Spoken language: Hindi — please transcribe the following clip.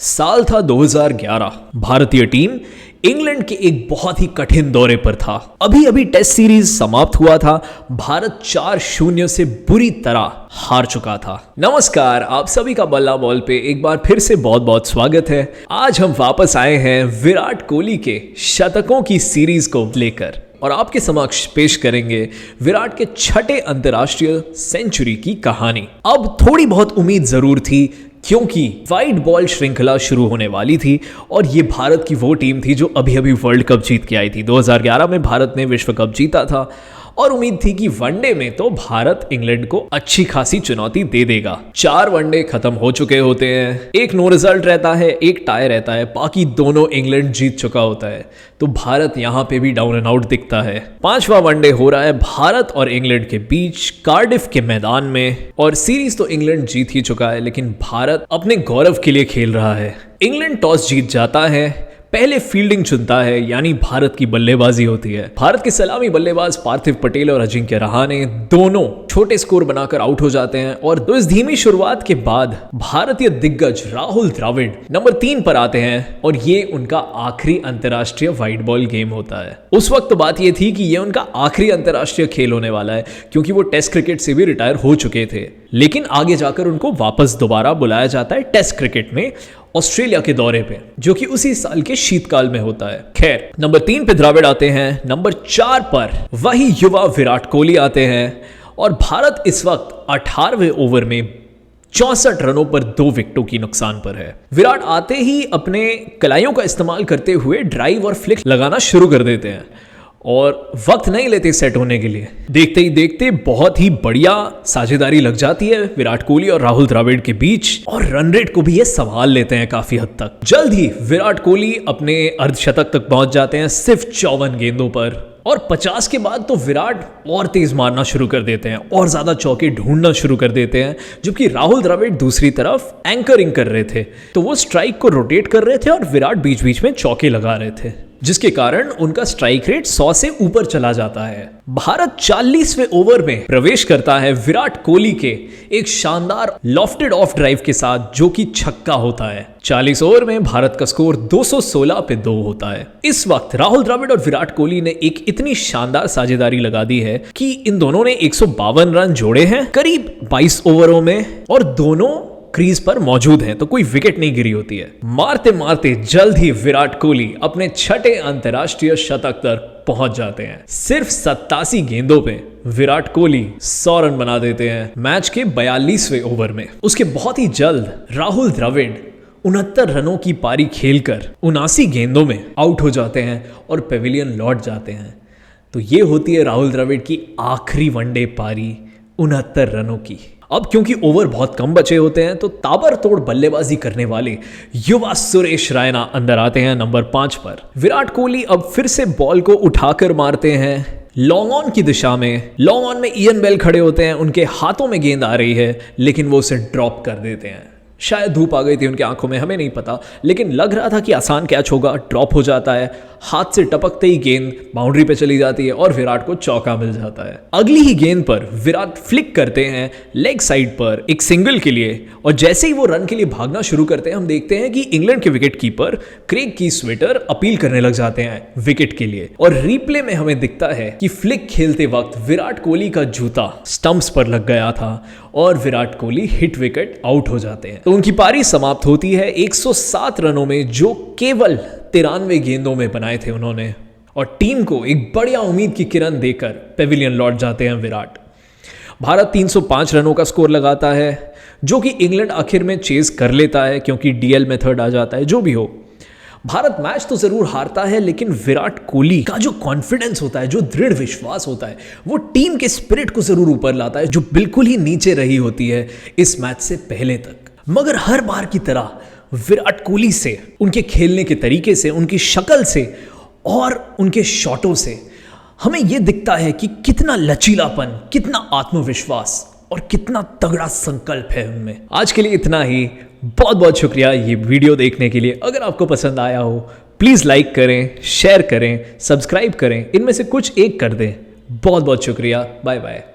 साल था 2011। भारतीय टीम इंग्लैंड के एक बहुत ही कठिन दौरे पर था। अभी अभी टेस्ट सीरीज समाप्त हुआ था। भारत 4-0 से बुरी तरह हार चुका था। नमस्कार, आप सभी का बल्ला बॉल पे एक बार फिर से बहुत बहुत स्वागत है। आज हम वापस आए हैं विराट कोहली के शतकों की सीरीज को लेकर और आपके समक्ष पेश करेंगे विराट के छठे अंतर्राष्ट्रीय सेंचुरी की कहानी। अब थोड़ी बहुत उम्मीद जरूर थी क्योंकि वाइट बॉल श्रृंखला शुरू होने वाली थी और ये भारत की वो टीम थी जो अभी अभी वर्ल्ड कप जीत के आई थी। 2011 में भारत ने विश्व कप जीता था और उम्मीद थी कि वनडे में तो भारत इंग्लैंड को अच्छी खासी चुनौती दे देगा। 4 वनडे खत्म हो चुके होते हैं, एक नो रिजल्ट रहता है, एक टाई रहता है, बाकी दोनों इंग्लैंड जीत चुका होता है। तो भारत यहाँ पे भी डाउन एंड आउट दिखता है। 5वां वनडे हो रहा है भारत और इंग्लैंड के बीच कार्डिफ के मैदान में और सीरीज तो इंग्लैंड जीत ही चुका है, लेकिन भारत अपने गौरव के लिए खेल रहा है। इंग्लैंड टॉस जीत जाता है, पहले फील्डिंग चुनता है, यानी भारत की बल्लेबाजी होती है। भारत के सलामी बल्लेबाज पार्थिव पटेल और अजिंक्य रहाणे दोनों छोटे स्कोर बनाकर आउट हो जाते हैं और तो इस धीमी शुरुआत के बाद भारतीय दिग्गज राहुल द्रविड़ नंबर 3 पर आते हैं और ये उनका आखिरी अंतर्राष्ट्रीय वाइट बॉल गेम होता है। उस वक्त बात ये थी कि ये उनका आखिरी अंतर्राष्ट्रीय खेल होने वाला है क्योंकि वो टेस्ट क्रिकेट से भी रिटायर हो चुके थे, लेकिन आगे जाकर उनको वापस दोबारा बुलाया जाता है टेस्ट क्रिकेट में ऑस्ट्रेलिया के दौरे पे, जो कि उसी साल के शीतकाल में होता है। खैर, नंबर 3 पे द्रविड़ आते हैं, नंबर 4 पर वही युवा विराट कोहली आते हैं और भारत इस वक्त 18वें ओवर में 64 रनों पर 2 विकेटों की नुकसान पर है। विराट आते ही अपने कलाइयों का इस्तेमाल करते हुए ड्राइव और फ्लिक लगाना शुरू कर देते हैं और वक्त नहीं लेते सेट होने के लिए। देखते ही देखते बहुत ही बढ़िया साझेदारी लग जाती है विराट कोहली और राहुल द्रविड़ के बीच और रन रेट को भी ये संभाल लेते हैं काफी हद तक। जल्द ही विराट कोहली अपने अर्धशतक तक पहुंच जाते हैं सिर्फ 54 गेंदों पर और 50 के बाद तो विराट और तेज मारना शुरू कर देते हैं और ज्यादा चौके ढूंढना शुरू कर देते हैं, जबकि राहुल द्रविड़ दूसरी तरफ एंकरिंग कर रहे थे। तो वो स्ट्राइक को रोटेट कर रहे थे और विराट बीच बीच में चौके लगा रहे थे, जिसके कारण उनका स्ट्राइक रेट 100 से ऊपर चला जाता है। भारत 40वें ओवर में प्रवेश करता है विराट कोहली के एक शानदार लॉफ्टेड ऑफ ड्राइव के साथ, जो कि छक्का होता है। 40 ओवर में भारत का स्कोर 216 पे 2 होता है। इस वक्त राहुल द्रविड़ और विराट कोहली ने एक इतनी शानदार साझेदारी लगा दी है कि इन दोनों ने 152 रन जोड़े हैं करीब 22 ओवरों में और दोनों क्रीज पर मौजूद हैं, तो कोई विकेट नहीं गिरी होती है। मारते मारते जल्द ही विराट कोहली अपने छठे अंतर्राष्ट्रीय शतक तक पहुंच जाते हैं। सिर्फ 87 गेंदों पे विराट कोहली 100 रन बना देते हैं मैच के 42वें ओवर में। उसके बहुत ही जल्द राहुल द्रविड़ 69 रनों की पारी खेलकर 79 गेंदों में आउट हो जाते हैं और पेविलियन लौट जाते हैं। तो ये होती है राहुल द्रविड़ की आखिरी वनडे पारी 69 रनों की। अब क्योंकि ओवर बहुत कम बचे होते हैं तो ताबड़तोड़ बल्लेबाजी करने वाले युवा सुरेश रैना अंदर आते हैं नंबर 5 पर। विराट कोहली अब फिर से बॉल को उठाकर मारते हैं लॉन्ग ऑन की दिशा में। लॉन्ग ऑन में इयन बेल खड़े होते हैं, उनके हाथों में गेंद आ रही है लेकिन वो उसे ड्रॉप कर देते हैं। शायद धूप आ गई थी उनकी आंखों में, हमें नहीं पता, लेकिन लग रहा था कि आसान कैच होगा। ड्रॉप हो जाता है, हाथ से टपकते ही गेंद बाउंड्री पे चली जाती है और विराट को चौका मिल जाता है। अगली ही गेंद पर विराट फ्लिक करते हैं लेग साइड पर एक सिंगल के लिए और जैसे ही वो रन के लिए भागना शुरू करते हैं हम देखते हैं कि इंग्लैंड के विकेट कीपर क्रेग कीस्वेटर अपील करने लग जाते हैं विकेट के लिए और रिप्ले में हमें दिखता है कि फ्लिक खेलते वक्त विराट कोहली का जूता स्टंप्स पर लग गया था और Virat Kohli hit wicket out हो जाते हैं। तो उनकी पारी समाप्त होती है 107 रनों में, जो केवल 93 गेंदों में बनाए थे उन्होंने, और टीम को एक बढ़िया उम्मीद की किरण देकर पेविलियन लौट जाते हैं विराट। भारत 305 रनों का स्कोर लगाता है, जो कि इंग्लैंड आखिर में चेज कर लेता है क्योंकि डीएल मेथड आ जाता है। जो भी हो, भारत मैच तो जरूर हारता है, लेकिन विराट कोहली का जो कॉन्फिडेंस होता है, जो दृढ़ विश्वास होता है, वो टीम के स्पिरिट को जरूर ऊपर लाता है, जो बिल्कुल ही नीचे रही होती है इस मैच से पहले तक। मगर हर बार की तरह विराट कोहली से, उनके खेलने के तरीके से, उनकी शक्ल से और उनके शॉटों से हमें यह दिखता है कि कितना लचीलापन, कितना आत्मविश्वास और कितना तगड़ा संकल्प है उनमें। आज के लिए इतना ही। बहुत बहुत शुक्रिया ये वीडियो देखने के लिए। अगर आपको पसंद आया हो प्लीज़ लाइक करें, शेयर करें, सब्सक्राइब करें, इनमें से कुछ एक कर दें। बहुत बहुत शुक्रिया। Bye bye.